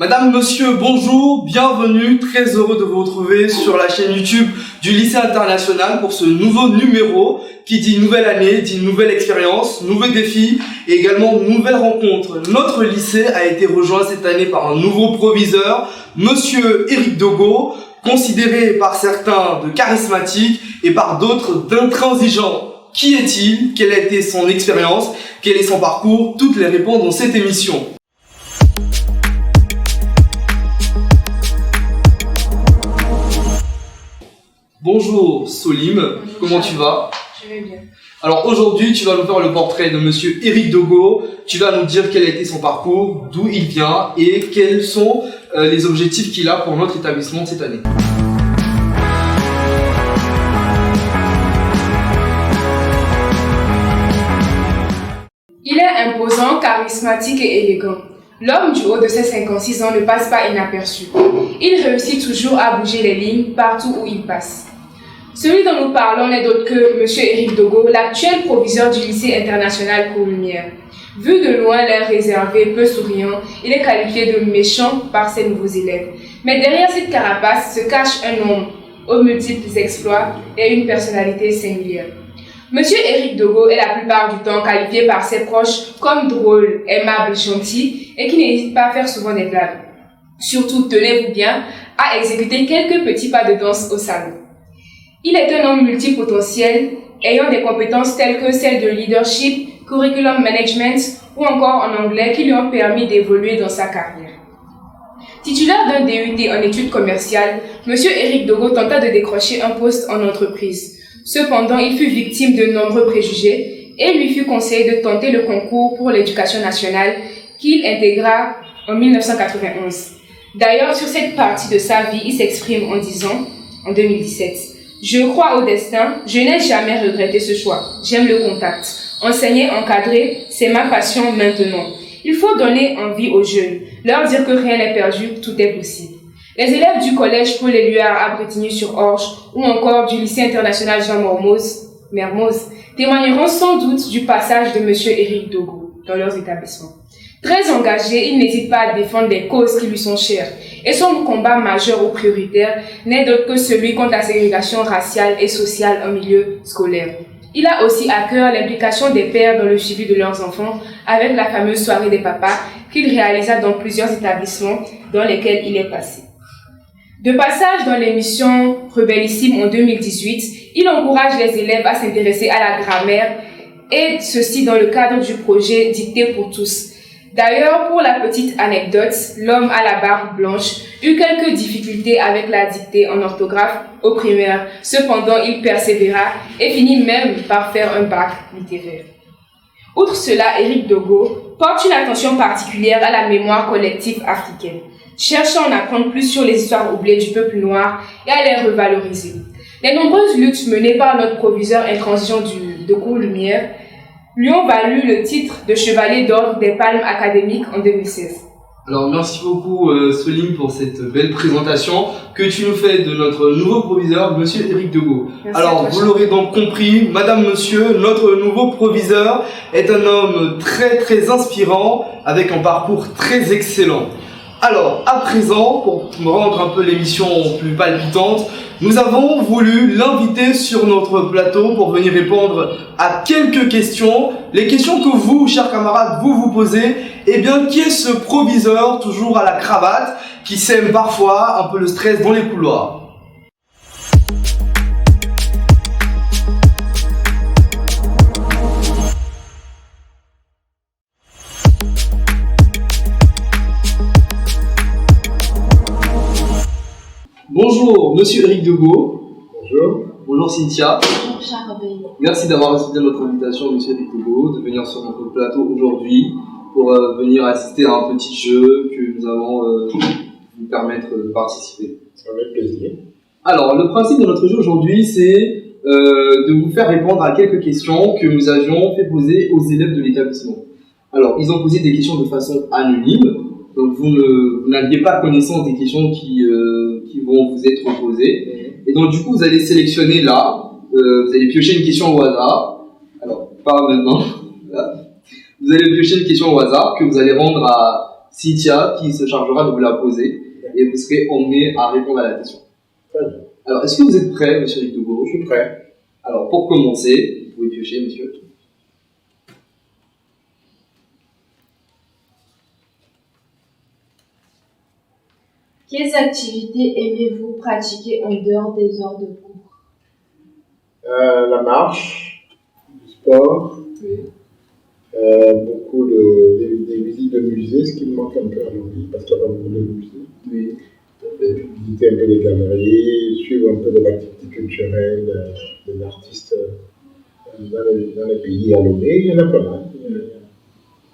Madame, monsieur, bonjour, bienvenue, très heureux de vous retrouver sur la chaîne YouTube du lycée international pour ce nouveau numéro qui dit nouvelle année, dit nouvelle expérience, nouveaux défis et également nouvelles rencontres. Notre lycée a été rejoint cette année par un nouveau proviseur, monsieur Éric Dogo, considéré par certains de charismatique et par d'autres d'intransigeant. Qui est-il? Quelle a été son expérience? Quel est son parcours? Toutes les réponses dans cette émission. Bonjour Solim, bonjour, comment tu vas? Je vais bien. Alors aujourd'hui, tu vas nous faire le portrait de monsieur Éric Dogo. Tu vas nous dire quel a été son parcours, d'où il vient et quels sont les objectifs qu'il a pour notre établissement cette année. Il est imposant, charismatique et élégant. L'homme du haut de ses 56 ans ne passe pas inaperçu. Il réussit toujours à bouger les lignes partout où il passe. Celui dont nous parlons n'est d'autre que M. Éric Dogo, l'actuel proviseur du lycée international Cours-Lumière. Vu de loin, l'air réservé, peu souriant, il est qualifié de méchant par ses nouveaux élèves. Mais derrière cette carapace se cache un homme aux multiples exploits et une personnalité singulière. M. Éric Dogo est la plupart du temps qualifié par ses proches comme drôle, aimable, gentil et qui n'hésite pas à faire souvent des blagues. Surtout, tenez-vous bien, à exécuter quelques petits pas de danse au salon. Il est un homme multipotentiel, ayant des compétences telles que celles de leadership, curriculum management ou encore en anglais qui lui ont permis d'évoluer dans sa carrière. Titulaire d'un DUT en études commerciales, M. Éric Dogo tenta de décrocher un poste en entreprise. Cependant, il fut victime de nombreux préjugés et lui fut conseillé de tenter le concours pour l'éducation nationale qu'il intégra en 1991. D'ailleurs, sur cette partie de sa vie, il s'exprime en disant, en 2017, « Je crois au destin, je n'ai jamais regretté ce choix. J'aime le contact. Enseigner, encadrer, c'est ma passion maintenant. Il faut donner envie aux jeunes, leur dire que rien n'est perdu, tout est possible. » Les élèves du collège Paul Éluard à Bretigny-sur-Orge ou encore du lycée international Jean Mermoz témoigneront sans doute du passage de M. Éric Dogo dans leurs établissements. Très engagé, il n'hésite pas à défendre des causes qui lui sont chères. Et son combat majeur ou prioritaire n'est d'autre que celui contre la ségrégation raciale et sociale en milieu scolaire. Il a aussi à cœur l'implication des pères dans le suivi de leurs enfants avec la fameuse soirée des papas qu'il réalisa dans plusieurs établissements dans lesquels il est passé. De passage dans l'émission Rebellissime en 2018, il encourage les élèves à s'intéresser à la grammaire et ceci dans le cadre du projet Dictée pour tous. D'ailleurs, pour la petite anecdote, l'homme à la barbe blanche eut quelques difficultés avec la dictée en orthographe au primaire. Cependant, il persévéra et finit même par faire un bac littéraire. Outre cela, Éric Dogo porte une attention particulière à la mémoire collective africaine, cherchant à en apprendre plus sur les histoires oubliées du peuple noir et à les revaloriser. Les nombreuses luttes menées par notre proviseur intransigeant de Cours-Lumière lui ont valu le titre de chevalier d'ordre des Palmes académiques en 2016. Alors merci beaucoup Solim pour cette belle présentation que tu nous fais de notre nouveau proviseur, monsieur Éric Dogo. Merci. Alors vous l'aurez donc compris, madame, monsieur, notre nouveau proviseur est un homme très inspirant avec un parcours très excellent. Alors, à présent, pour me rendre un peu l'émission plus palpitante, nous avons voulu l'inviter sur notre plateau pour venir répondre à quelques questions. Les questions que vous, chers camarades, vous posez. Eh bien, qui est ce proviseur, toujours à la cravate, qui sème parfois un peu le stress dans les couloirs ? Bonjour, monsieur Éric Dogo. Bonjour. Bonjour Cynthia. Bonjour Charles. Merci d'avoir accepté notre invitation, monsieur Éric Dogo, de venir sur notre plateau aujourd'hui pour venir assister à un petit jeu que nous allons vous permettre de participer. Avec plaisir. Alors, le principe de notre jeu aujourd'hui, c'est de vous faire répondre à quelques questions que nous avions fait poser aux élèves de l'établissement. Alors, ils ont posé des questions de façon anonyme. Donc vous n'aviez pas connaissance des questions qui vont vous être posées. Et donc du coup, vous allez sélectionner là, vous allez piocher une question au hasard. Alors, pas maintenant. Là. Vous allez piocher une question au hasard que vous allez rendre à Cynthia qui se chargera de vous la poser et vous serez emmené à répondre à la question. Très bien. Alors, est-ce que vous êtes prêt, monsieur Luc Degault? Je suis prêt. Alors, pour commencer, vous pouvez piocher, monsieur. Quelles activités aimez-vous pratiquer en dehors des heures de cours? La marche, du sport, Oui. beaucoup des visites de musées, ce qui me manque un peu à Longwy, parce qu'il n'y a pas beaucoup de musées. Oui. Visiter un peu les galeries, suivre un peu de l'activité culturelle des artistes dans les pays à Lomé, il y en a pas mal.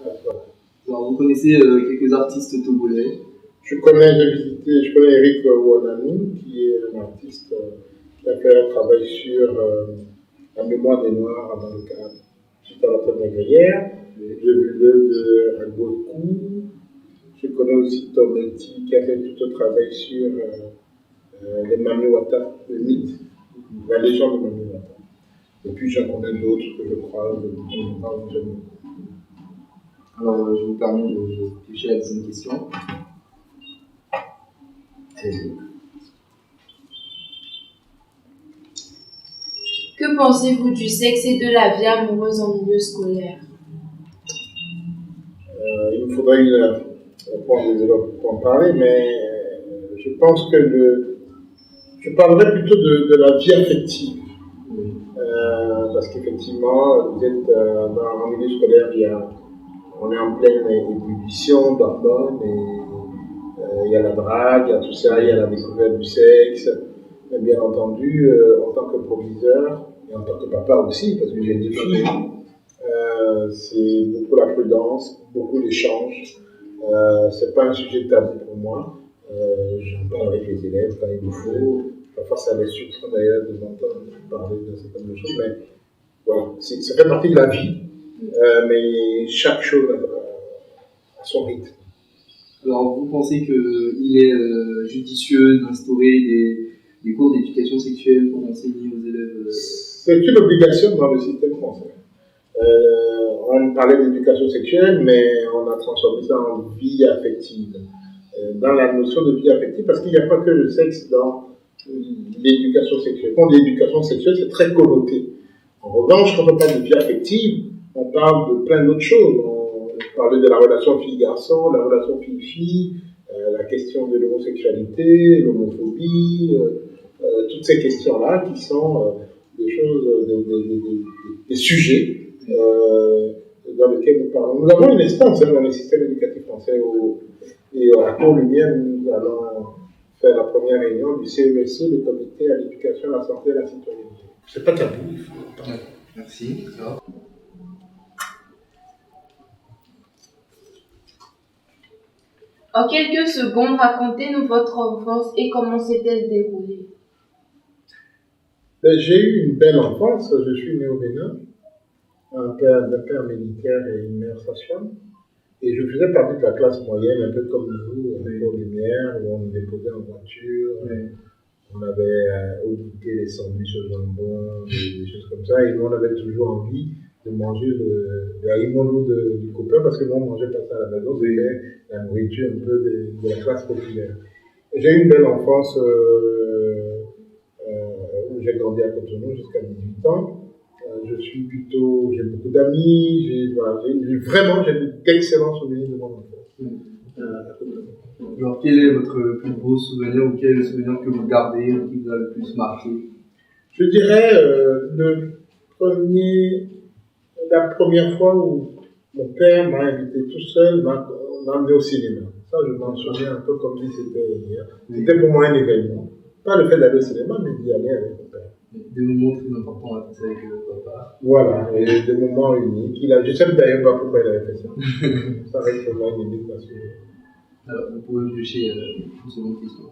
Voilà. Alors, vous connaissez quelques artistes togolais? Je connais Eric Ouananou, qui est un artiste qui a fait un travail sur la mémoire des Noirs avant le cadre, suite à la première guerre. J'ai vu l'œuvre de Agbokou. Je connais aussi Tom Eti, qui a fait tout un travail sur les Mamiwata, le mythe, la légende de Mamiwata. Et puis j'en connais d'autres que je crois, j'aime beaucoup. Alors, je vous permets de piocher la deuxième question. Que pensez-vous du sexe et de la vie amoureuse en milieu scolaire? Il me faudrait pour en parler, mais je pense que je parlerai plutôt de la vie affective. Parce qu'effectivement, vous êtes dans un milieu scolaire, on est en pleine ébullition d'hormones, il y a la drague, il y a tout ça, il y a la découverte du sexe. Mais bien entendu, en tant que proviseur, et en tant que papa aussi, parce que j'ai 2 filles, c'est beaucoup la prudence, beaucoup l'échange. C'est pas un sujet tabou pour moi. J'en parle avec les élèves quand il le faut. Parfois, ça les surprend d'ailleurs de m'entendre parler de certaines choses, mais voilà, ça fait partie de la vie. Mais chaque chose a son rythme. Alors, vous pensez qu'il est judicieux d'instaurer des cours d'éducation sexuelle pour enseigner aux élèves? C'est une obligation dans le système français. On parlait d'éducation sexuelle, mais on a transformé ça en vie affective. Dans la notion de vie affective, parce qu'il n'y a pas que le sexe dans l'éducation sexuelle. Quand l'éducation sexuelle, c'est très connoté. En revanche, quand on parle de vie affective, on parle de plein d'autres choses. On parlait de la relation fille-garçon, la relation fille-fille, la question de l'homosexualité, l'homophobie, toutes ces questions-là qui sont des choses, des sujets dans lesquels nous parlons. Nous avons une instance dans le système éducatif français et à Pont-Lumière, nous allons faire la première réunion du CESE, le Comité à l'éducation, à la santé et à la citoyenneté. C'est pas tabou. Merci. Alors. En quelques secondes, racontez-nous votre enfance et comment s'est-elle déroulée. J'ai eu une belle enfance. Je suis né au Bénin, un père militaire et une mère sage-femme. Et je faisais partie de la classe moyenne, un peu comme vous, pour Lumière, où on nous déposait en voiture. On avait au goûter les sandwichs au jambon, des choses comme ça. Et nous, on avait toujours envie de manger le haïmolo du copain, parce que nous, on ne mangeait pas ça à la maison. C'était la nourriture un peu de la classe populaire. J'ai eu une belle enfance où j'ai grandi à Cotonou jusqu'à 18 ans. J'ai beaucoup d'amis, j'ai d'excellents souvenirs de mon enfance. Alors, quel est votre plus beau souvenir ou quel est le souvenir que vous gardez ou qui vous a le plus marqué? Je dirais la première fois où mon père m'a invité tout seul, m'a amené au cinéma. Ça, je m'en souviens un peu comme si c'était hier. C'était pour moi un événement. Pas le fait d'aller au cinéma, mais d'y aller avec mon père. Des moments très importants à passer avec votre papa. Voilà, et des moments uniques. Je ne sais d'ailleurs pas pourquoi il avait fait ça. Ça reste pour moi une éducation. Alors, vous pouvez piocher une seconde question.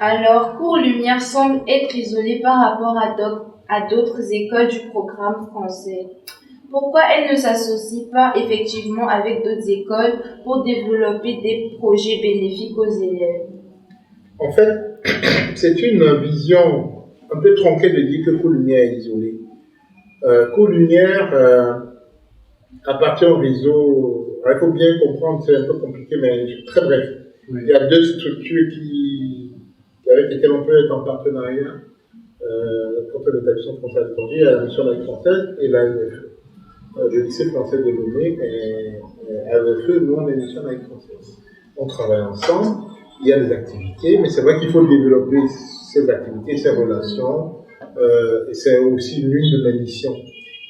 Alors, Cours Lumière semble être isolé par rapport à d'autres écoles du programme français. pourquoi elle ne s'associe pas effectivement avec d'autres écoles pour développer des projets bénéfiques aux élèves? En fait, c'est une vision un peu tronquée de dire que Cours Lumière est isolé. Cours Lumière appartient au réseau. Il faut bien comprendre, c'est un peu compliqué, mais très bref. Oui. Il y a deux structures avec lesquelles on peut être en partenariat contre l'établissement français à l'étranger. Il y a la mission laïque française et l'AEFE. Le lycée français de Lomé et l'AEFE, nous, on est mission laïque française. On travaille ensemble, il y a des activités, mais c'est vrai qu'il faut développer ces activités, ces relations, et c'est aussi l'une de mes missions.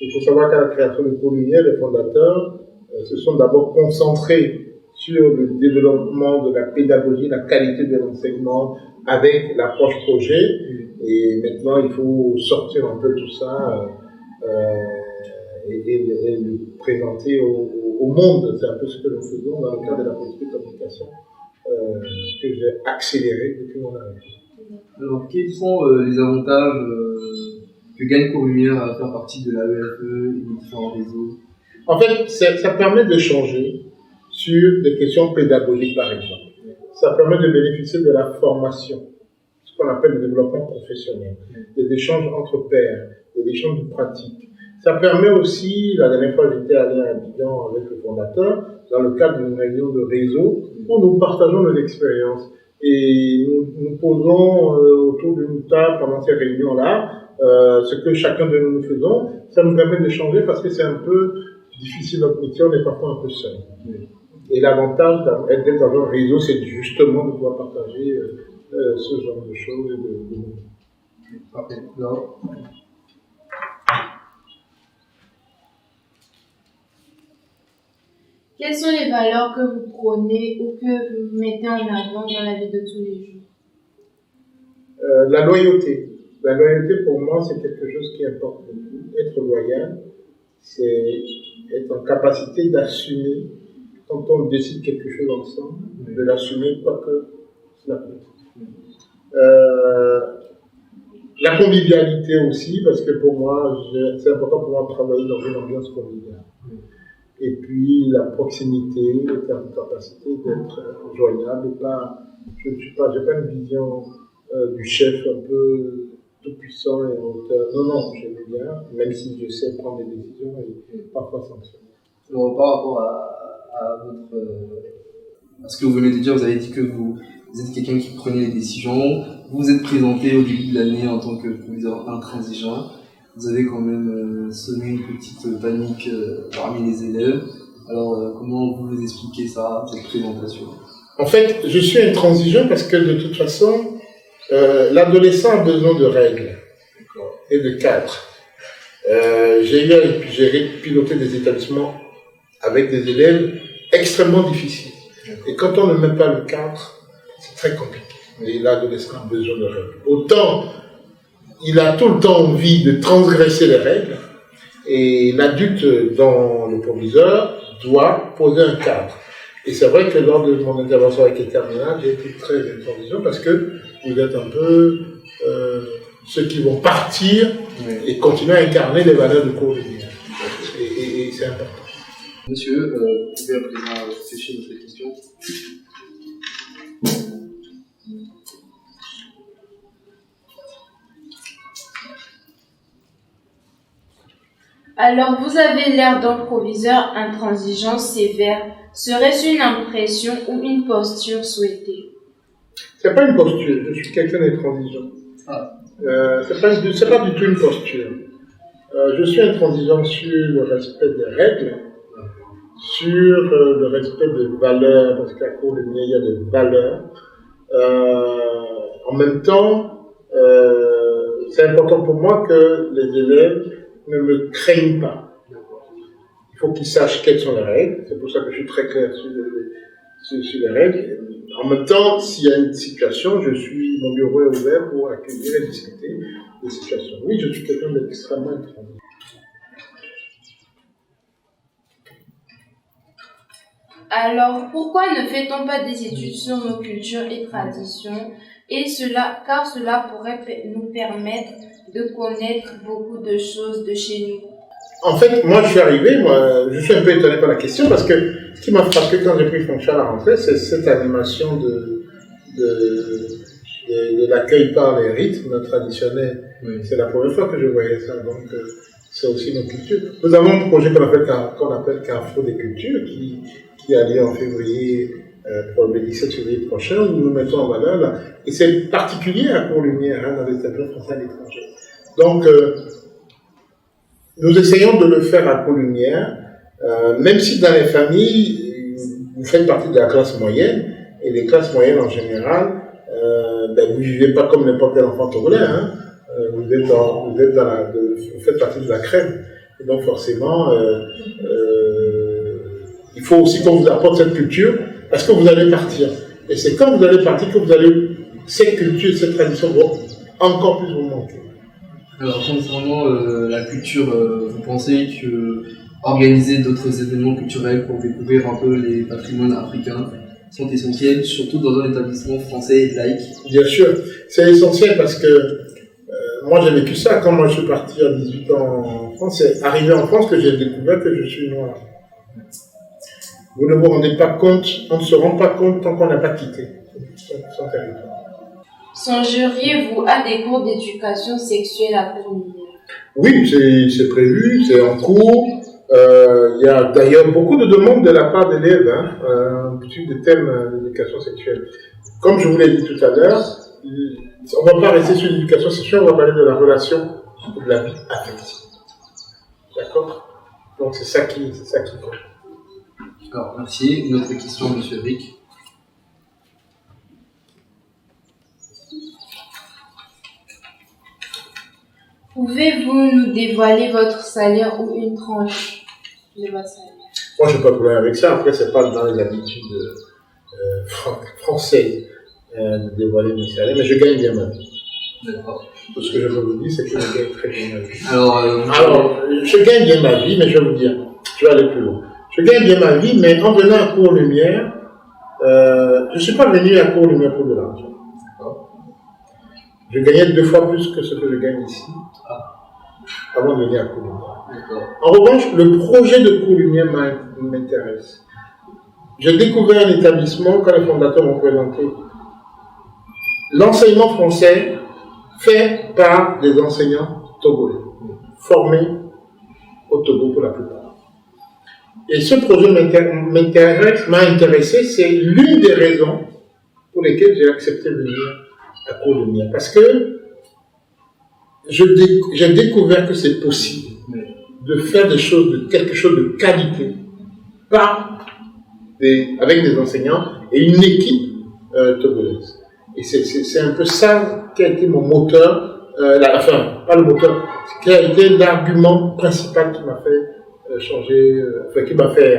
Il faut savoir qu'à la création de Cours Lumière, les fondateurs se sont d'abord concentrés sur le développement de la pédagogie, la qualité de l'enseignement avec l'approche projet. Et maintenant, il faut sortir un peu tout ça et le présenter au monde. C'est un peu ce que nous faisons dans le cadre de la politique de communication que j'ai accéléré depuis mon arrivée. Alors, quels sont les avantages que gagne Cours Lumière à faire partie de l'AEFE et des différents réseaux? En fait, ça permet d'échanger sur des questions pédagogiques, par exemple. Ça permet de bénéficier de la formation, ce qu'on appelle le développement professionnel, des échanges entre pairs, des échanges de pratiques. Ça permet aussi, la dernière fois j'étais allé à Abidjan avec le fondateur, dans le cadre d'une réunion de réseau, où nous partageons nos expériences. Et nous posons autour d'une table pendant ces réunions-là, ce que chacun de nous faisons. Ça nous permet d'échanger parce que c'est un peu difficile notre métier, on est parfois un peu seul. Et l'avantage d'être dans un réseau, c'est justement de pouvoir partager ce genre de choses et de Parfait. Quelles sont les valeurs que vous prônez ou que vous mettez en avant dans la vie de tous les jours? La loyauté. La loyauté, pour moi, c'est quelque chose qui importe beaucoup. Être loyal, c'est être en capacité d'assumer, quand on décide quelque chose ensemble, de l'assumer, quoi que cela peut. La convivialité aussi, parce que pour moi, c'est important pour moi de travailler dans une ambiance conviviale. Et puis la proximité, la capacité d'être joignable. Je n'ai pas une vision du chef un peu tout puissant et en hauteur. Non, j'aime bien, même si je sais prendre des décisions et parfois sanctionner. Alors, par rapport à ce que vous venez de dire, vous avez dit que vous êtes quelqu'un qui prenait les décisions. Vous vous êtes présenté au début de l'année en tant que proviseur intransigeant. Vous avez quand même sonné une petite panique parmi les élèves. Alors, comment vous expliquez ça, cette présentation? En fait, je suis intransigeant parce que de toute façon, l'adolescent a besoin de règles et de cadres. J'ai piloté des établissements avec des élèves extrêmement difficiles. Et quand on ne met pas le cadre, c'est très compliqué. Et l'adolescent a besoin de règles. Autant il a tout le temps envie de transgresser les règles, et l'adulte dans le proviseur doit poser un cadre. Et c'est vrai que lors de mon intervention avec les terminales, j'ai été très intransigeant parce que vous êtes un peu ceux qui vont partir et continuer à incarner les valeurs de Cours Lumière. Et c'est important. Monsieur, vous pouvez à présent réfléchir à cette question. Alors, vous avez l'air d'un proviseur intransigeant sévère. Serait-ce une impression ou une posture souhaitée? C'est pas une posture, je suis quelqu'un d'intransigeant. C'est pas du tout une posture. Je suis intransigeant sur le respect des règles, sur le respect des valeurs, parce qu'à Cours Lumière, il y a des valeurs. En même temps, c'est important pour moi que les élèves ne me craignent pas. Il faut qu'ils sachent quelles sont les règles. C'est pour ça que je suis très clair sur les règles. En même temps, s'il y a une situation, mon bureau est ouvert pour accueillir et discuter des situations. Oui, je suis quelqu'un d'extrêmement intransigeant. Alors, pourquoi ne fait-on pas des études sur nos cultures et traditions, car cela pourrait nous permettre de connaître beaucoup de choses de chez nous? En fait, moi, je suis arrivé, je suis un peu étonné par la question parce que ce qui m'a frappé quand j'ai pris fonction à la rentrée, c'est cette animation de l'accueil par les rythmes traditionnels. Oui. C'est la première fois que je voyais ça, donc c'est aussi nos cultures. Nous avons un projet qu'on appelle Carrefour des cultures qui a lieu en février, pour le 17 février prochain, où nous mettons en valeur là. Et c'est particulier à Port-Lumière, dans les établissements français à l'étranger. Donc, nous essayons de le faire à Port-Lumière, même si dans les familles, vous faites partie de la classe moyenne, et les classes moyennes en général, vous ne vivez pas comme n'importe quel enfant togolais, hein. Vous faites partie de la crème. Et donc forcément, il faut aussi qu'on vous apporte cette culture, parce que vous allez partir. Et c'est quand vous allez partir que cette culture, cette tradition vont encore plus vous manquer. Alors concernant la culture, vous pensez que organiser d'autres événements culturels pour découvrir un peu les patrimoines africains sont essentiels, surtout dans un établissement français et laïque? Bien sûr, c'est essentiel parce que moi j'ai vécu ça quand moi je suis parti à 18 ans en France. C'est arrivé en France que j'ai découvert que je suis noir. Vous ne vous rendez pas compte, on ne se rend pas compte tant qu'on n'a pas quitté son territoire. Songeriez-vous à des cours d'éducation sexuelle à Port-Lumière? Oui, c'est prévu, c'est en cours. Il y a d'ailleurs beaucoup de demandes de la part d'élèves sur des thèmes d'éducation sexuelle. Comme je vous l'ai dit tout à l'heure, on ne va pas rester sur l'éducation sexuelle, on va parler de la relation, de la vie affective. D'accord? Donc c'est ça qui compte. Alors, merci. Une autre question, M. Rick. Pouvez-vous nous dévoiler votre salaire ou une tranche de votre salaire? Moi, je n'ai pas de problème avec ça. Après, ce n'est pas dans les habitudes françaises de dévoiler mes salaires, mais je gagne bien ma vie. D'accord. Tout ce que je peux vous dire, c'est que je gagne très bien ma vie. Alors, je gagne bien ma vie, mais je vais vous dire, je vais aller plus loin. Je gagne bien ma vie, mais en venant à Port-Lumière, je ne suis pas venu à Port-Lumière pour de l'argent. Je gagnais 2 fois plus que ce que je gagne ici, avant de venir à Port-Lumière. En revanche, le projet de Port-Lumière m'intéresse. J'ai découvert un établissement quand les fondateurs m'ont présenté. L'enseignement français fait par des enseignants togolais, formés au Togo pour la plupart. Et ce projet m'a intéressé, c'est l'une des raisons pour lesquelles j'ai accepté de venir à Port-Lumière. Parce que j'ai découvert que c'est possible de faire quelque chose de qualité avec des enseignants et une équipe togolaise. Et c'est un peu ça qui a été mon moteur, pas le moteur, qui a été l'argument principal qui m'a fait qui m'a fait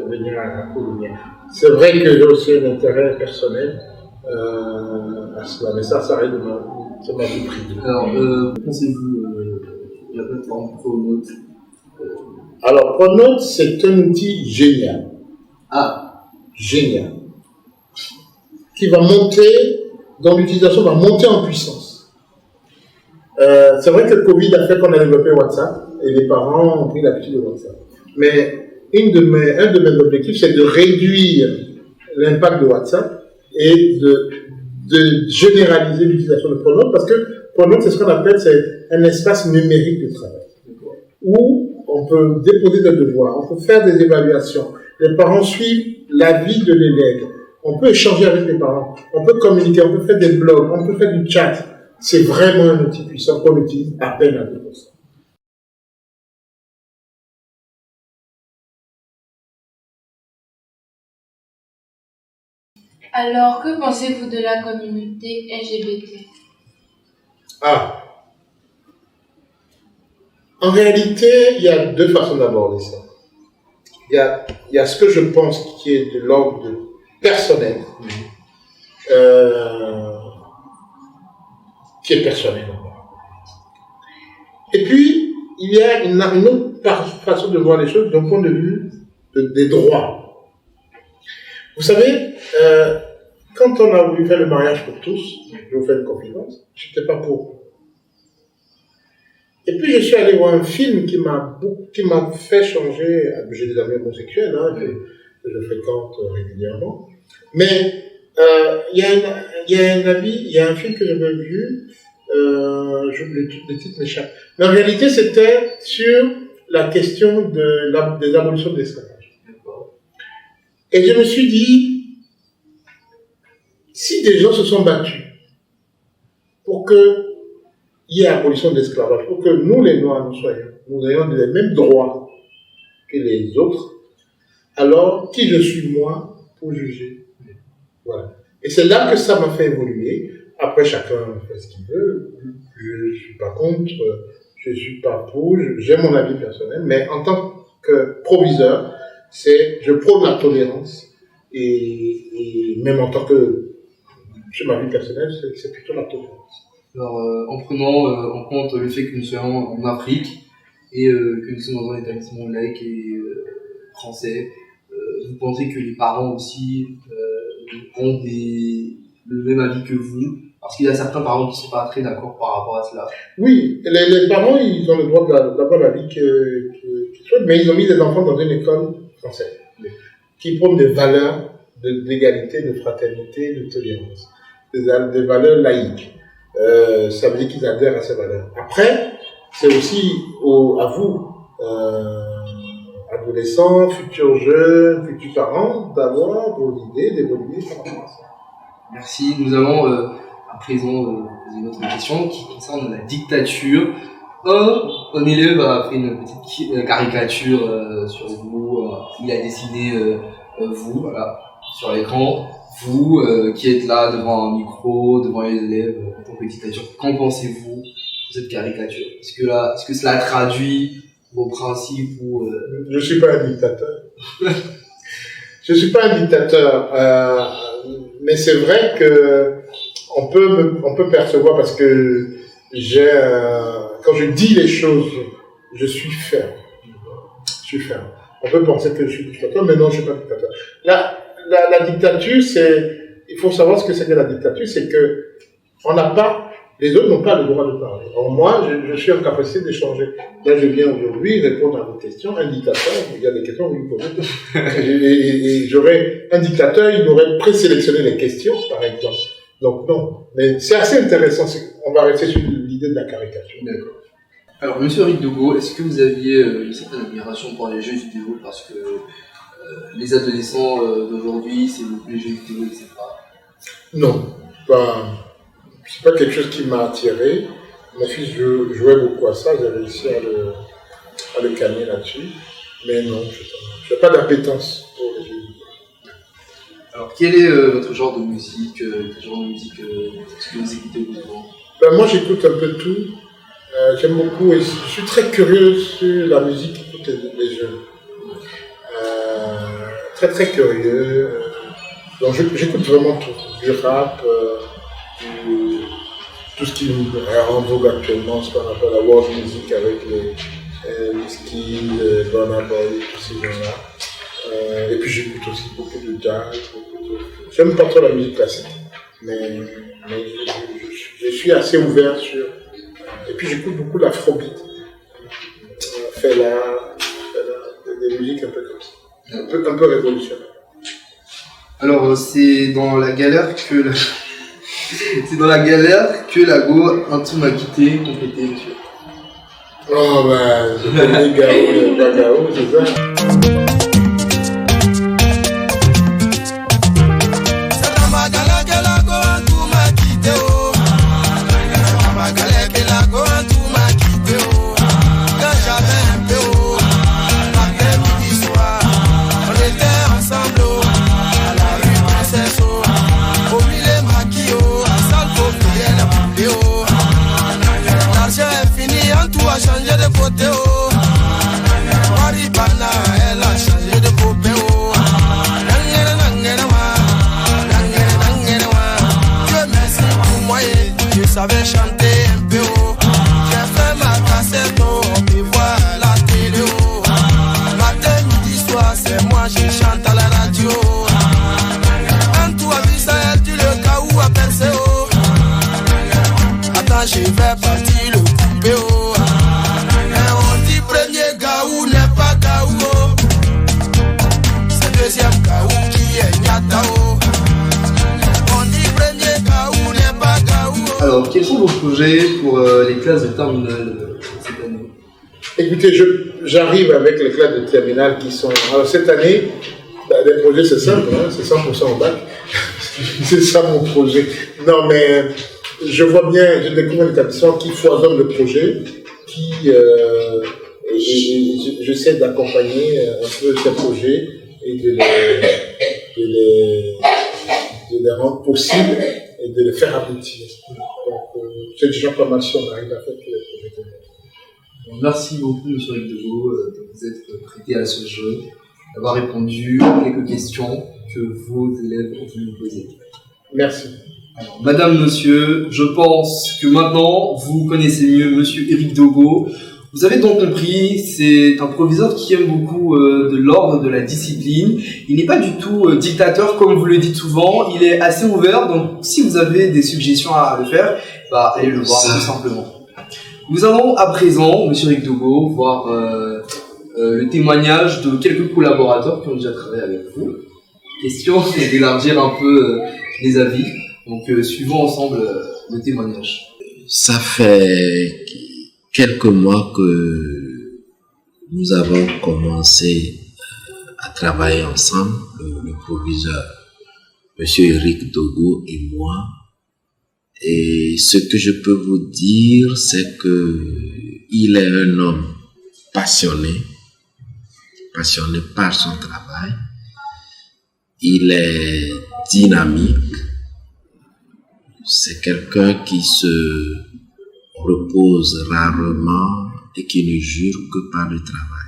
venir à Port-Lumière. C'est vrai que j'ai aussi un intérêt personnel à cela, mais ça reste de ma vie privée. Alors, pensez-vous la plateforme Pronote? Alors, Pronote, c'est un outil génial. Génial. Qui va dont l'utilisation va monter en puissance. C'est vrai que le Covid a fait qu'on a développé WhatsApp et les parents ont pris l'habitude de WhatsApp. Mais un de mes objectifs, c'est de réduire l'impact de WhatsApp et de généraliser l'utilisation de Pronote, parce que Pronote, c'est ce qu'on appelle un espace numérique de travail, où on peut déposer des devoirs, on peut faire des évaluations, les parents suivent la vie de l'élève, on peut échanger avec les parents, on peut communiquer, on peut faire des blogs, on peut faire du chat. C'est vraiment un outil puissant qu'on utilise à peine à 2%. Alors, que pensez-vous de la communauté LGBT? En réalité, il y a 2 façons d'aborder ça. Il y a ce que je pense qui est de l'ordre personnel, qui est personnel. Et puis, il y a une autre façon de voir les choses d'un point de vue des droits. Vous savez, quand on a voulu faire le mariage pour tous, je vous fais une confidence, je n'étais pas pour. Et puis je suis allé voir un film qui m'a fait changer. J'ai des amis homosexuels que je fréquente régulièrement. Mais il y a un film que j'avais vu, j'oublie le titre m'échappe. Mais en réalité, c'était sur la question des abolitions de l'esclavage. Et je me suis dit, si des gens se sont battus pour qu'il y ait abolition de l'esclavage, pour que nous, les Noirs, nous ayons les mêmes droits que les autres, alors qui je suis moi pour juger? Voilà. Et c'est là que ça m'a fait évoluer. Après, chacun fait ce qu'il veut. Je ne suis pas contre, je ne suis pas pour, j'ai mon avis personnel, mais en tant que proviseur, je prône la tolérance. Et même en tant que, sur ma vie personnelle, c'est plutôt la tolérance. Alors, en prenant en compte le fait que nous soyons en Afrique et que nous sommes dans un établissement laïque et français, vous pensez que les parents aussi ont le même avis que vous? Parce qu'il y a certains parents qui ne sont pas très d'accord par rapport à cela. Oui, les parents, ils ont le droit d'avoir l'avis qu'ils souhaitent, mais ils ont mis les enfants dans une école française qui prône des valeurs d'égalité, de fraternité, de tolérance, des valeurs laïques. Ça veut dire qu'ils adhèrent à ces valeurs. Après, c'est aussi à vous, adolescents, futurs jeunes, futurs parents, d'avoir vos idées, d'évoluer par rapport à ça. Merci. Nous allons à présent poser une autre question qui concerne la dictature. Un élève a fait une petite caricature sur vous. Il a dessiné vous, voilà, sur l'écran. Vous qui êtes là devant un micro, devant les élèves en tant que dictature. Qu'en pensez-vous de cette caricature? Est-ce que cela traduit vos principes ou Je ne suis pas un dictateur. Je ne suis pas un dictateur. Mais c'est vrai que on peut percevoir, parce que quand je dis les choses, je suis ferme. On peut penser que je suis dictateur, mais non, je ne suis pas dictateur. La dictature, il faut savoir ce que c'est que la dictature, c'est que les autres n'ont pas le droit de parler. Or, moi, je suis en capacité d'échanger. Là, je viens aujourd'hui répondre à vos questions. Un dictateur, il y a des questions que vous me posez. Un dictateur, il aurait présélectionné les questions, par exemple. Donc, non. Mais c'est assez intéressant. On va rester sur l'idée de la caricature. D'accord. Alors, monsieur Rick Dogo, est-ce que vous aviez une certaine admiration pour les jeux vidéo? Parce que les adolescents d'aujourd'hui, c'est beaucoup les jeux vidéo, etc. Non. C'est pas quelque chose qui m'a attiré. Mon fils jouait beaucoup à ça, j'ai réussi à le calmer là-dessus. Mais non, je n'ai pas d'appétence pour les jeux vidéo. Alors, quel est votre genre de musique, que vous écoutez vous? Moi, j'écoute un peu tout. J'aime beaucoup, et je suis très curieux sur la musique qu'écoutent les jeunes. Très très curieux. Donc j'écoute vraiment tout. Du rap, tout ce qui est en vogue actuellement, ce qu'on appelle la world music avec les skills, Burna Boy, tous ces gens-là. Et puis j'écoute aussi beaucoup de jazz. J'aime pas trop la musique classique, mais je suis assez ouvert sur. Et puis j'écoute beaucoup l'afrobeat, Fela, des musiques un peu comme ça, un peu révolutionnaires. Alors c'est dans la galère que la go un tout m'a quitté, complété, monsieur. Oh ben, c'est comme les Gao, c'est ça. Changer de côté, oh. Maribana, elle a changé de copain, oh. Dieu merci pour moi, je savais chanter un peu, oh. J'ai fait ma cassette, oh. On me voit à la télé, oh. Matin, midi, soir, c'est moi, je chante à la radio. Un tout à vie, ça elle dit le cas où à percer, oh. Attends, je vais partir le couper, oh. quels sont vos projets pour les classes de terminale cette année? Écoutez, j'arrive avec les classes de terminale qui sont... Alors cette année, les projets c'est simple, hein, c'est 100% en bac. C'est ça mon projet. Non mais je vois bien, je découvre un établissement qui foisonne le projet, qui... j'essaie d'accompagner un peu ces projets et de les rendre possibles et de les faire aboutir. Donc, c'est déjà pas mal si on arrive à faire tous les projets. Merci beaucoup, M. Rigdeau, de vous être prêté à ce jeu, d'avoir répondu à quelques questions que vos élèves ont pu nous poser. Merci. Alors, Madame, Monsieur, je pense que maintenant, vous connaissez mieux M. Éric Dogo. Vous avez donc compris, c'est un proviseur qui aime beaucoup de l'ordre, de la discipline. Il n'est pas du tout dictateur, comme vous le dites souvent. Il est assez ouvert, donc si vous avez des suggestions à le faire, allez le voir tout simplement. Nous allons à présent, M. Éric Dogo, voir le témoignage de quelques collaborateurs qui ont déjà travaillé avec vous. Question, c'est d'élargir un peu les avis. Donc, suivons ensemble le témoignage. Ça fait quelques mois que nous avons commencé à travailler ensemble, le proviseur, M. Éric Dogo et moi. Et ce que je peux vous dire, c'est que il est un homme passionné par son travail. Il est dynamique. C'est quelqu'un qui se repose rarement et qui ne jure que par le travail.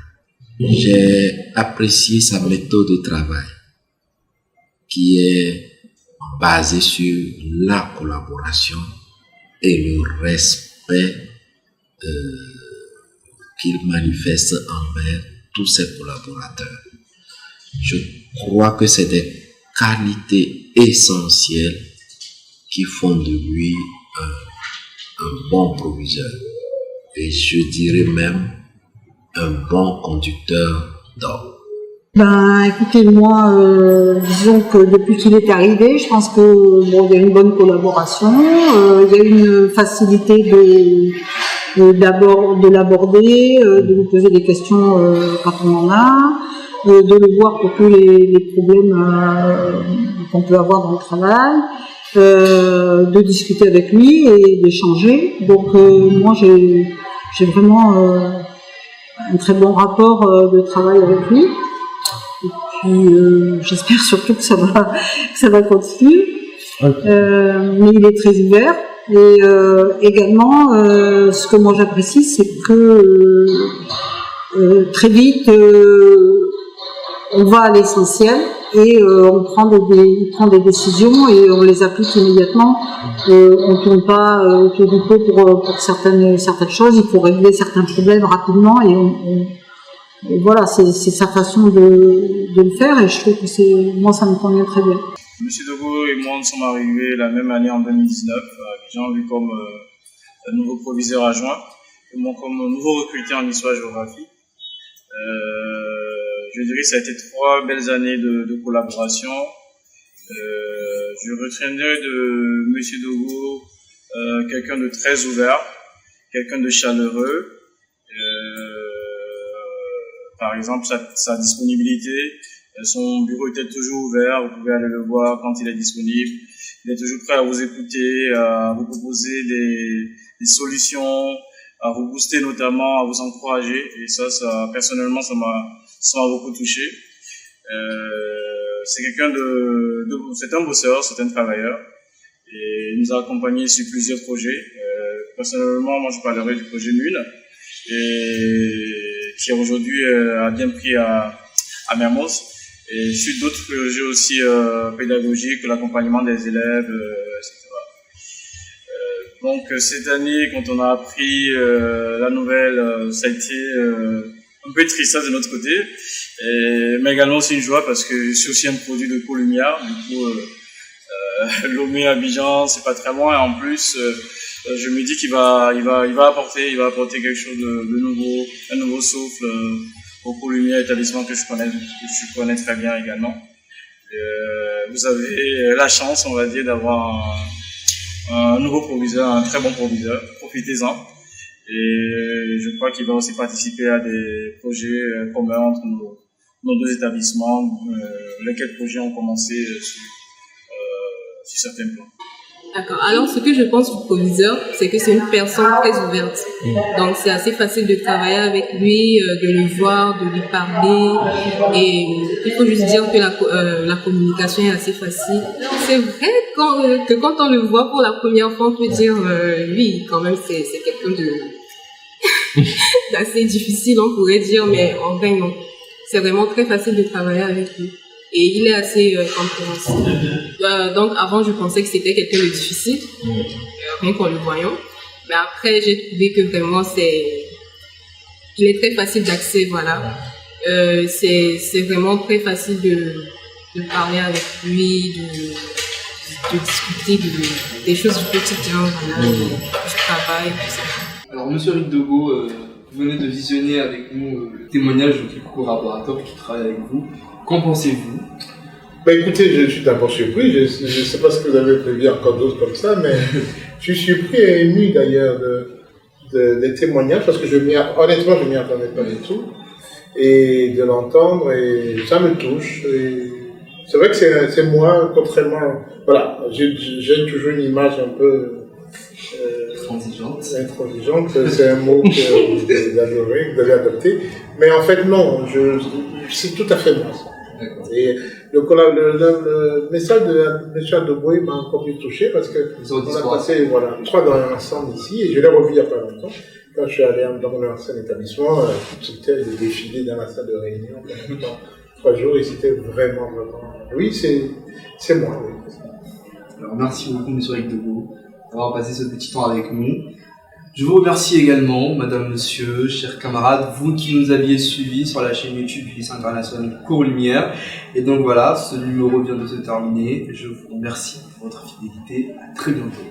J'ai apprécié sa méthode de travail qui est basée sur la collaboration et le respect qu'il manifeste envers tous ses collaborateurs. Je crois que c'est des qualités essentielles qui font de lui un bon proviseur et je dirais même un bon conducteur d'ordre. Écoutez, moi, disons que depuis qu'il est arrivé, je pense que il y a une bonne collaboration, il y a une facilité de l'aborder, de lui poser des questions quand on en a, de le voir pour tous les problèmes qu'on peut avoir dans le travail. De discuter avec lui et d'échanger. Donc moi j'ai vraiment un très bon rapport de travail avec lui. Et puis j'espère surtout que ça va continuer. Okay. Mais il est très ouvert. Et également, ce que moi j'apprécie, c'est que très vite on va à l'essentiel. Et il prend des décisions et on les applique immédiatement. On ne tourne pas autour du pot pour certaines choses. Il faut régler certains problèmes rapidement et voilà, c'est sa façon de le faire et je trouve que moi ça me convient très bien. Monsieur Dogo et moi nous sommes arrivés la même année en 2019, Abidjan lui comme nouveau proviseur adjoint et moi comme nouveau recruté en histoire-géographie. Je dirais que ça a été 3 belles années de collaboration. Je retiendrai de M. Dogo quelqu'un de très ouvert, quelqu'un de chaleureux. Par exemple, sa disponibilité, son bureau était toujours ouvert, vous pouvez aller le voir quand il est disponible. Il est toujours prêt à vous écouter, à vous proposer des solutions, à vous booster notamment, à vous encourager. Et ça personnellement, ça m'a beaucoup touché. C'est quelqu'un c'est un bosseur, c'est un travailleur. Et il nous a accompagnés sur plusieurs projets. Personnellement, moi, je parlerai du projet Lune, qui aujourd'hui a bien pris à Mermoz. Et sur d'autres projets aussi pédagogiques, l'accompagnement des élèves, etc. Donc cette année, quand on a appris la nouvelle, ça a été un peu tristesse de notre côté, mais également aussi une joie parce que je suis aussi un produit de Columière. Du coup, Lomé, Abidjan, c'est pas très loin. Et en plus, je me dis qu'il va apporter quelque chose de nouveau, un nouveau souffle au Columière, établissement que je connais très bien également. Vous avez la chance, on va dire, d'avoir un nouveau proviseur, un très bon proviseur. Profitez-en. Et je crois qu'il va aussi participer à des projets communs entre nos deux établissements, lesquels projets ont commencé sur certains plans. D'accord. Alors, ce que je pense du proviseur, c'est que c'est une personne très ouverte. Donc, c'est assez facile de travailler avec lui, de le voir, de lui parler. Et il faut juste dire que la communication est assez facile. C'est vrai que quand on le voit pour la première fois, on peut dire, lui, quand même, c'est quelqu'un d'assez difficile, on pourrait dire, mais en vrai, non. C'est vraiment très facile de travailler avec lui. Et il est assez compréhensif. Donc avant, je pensais que c'était quelqu'un de difficile, rien qu'en le voyant. Mais après, j'ai trouvé que vraiment, il est très facile d'accès, voilà. C'est vraiment très facile de parler avec lui, de discuter des choses du quotidien, voilà, du travail, tout ça. Alors, monsieur Rick Dogo, vous venez de visionner avec nous le témoignage de quelques collaborateurs qui travaillent avec vous. Qu'en pensez-vous? Écoutez, je suis d'abord surpris. Je ne sais pas ce que vous avez prévu encore d'autres comme ça, mais je suis surpris et ému d'ailleurs des témoignages parce que honnêtement, je ne m'y attendais pas du tout. Et de l'entendre, et ça me touche. C'est vrai que c'est moi, contrairement. Voilà, j'ai toujours une image un peu. Intransigeante, c'est un mot que vous adorez, que vous avez adopté. Mais en fait, non, c'est tout à fait moi. Et le message de M. Adoboué m'a encore plus touché parce qu'on a passé 3 ans ensemble ici et je l'ai revu il n'y a pas longtemps. Quand je suis allé dans mon ancien établissement, c'était de défiler dans la salle de réunion pendant 3 jours et c'était vraiment. Oui, c'est moi. Oui. Alors, merci beaucoup, M. Rick Dogo, d'avoir passé ce petit temps avec nous. Je vous remercie également, madame, monsieur, chers camarades, vous qui nous aviez suivis sur la chaîne YouTube du lycée international Cours-Lumière. Et donc voilà, ce numéro vient de se terminer. Je vous remercie pour votre fidélité. À très bientôt.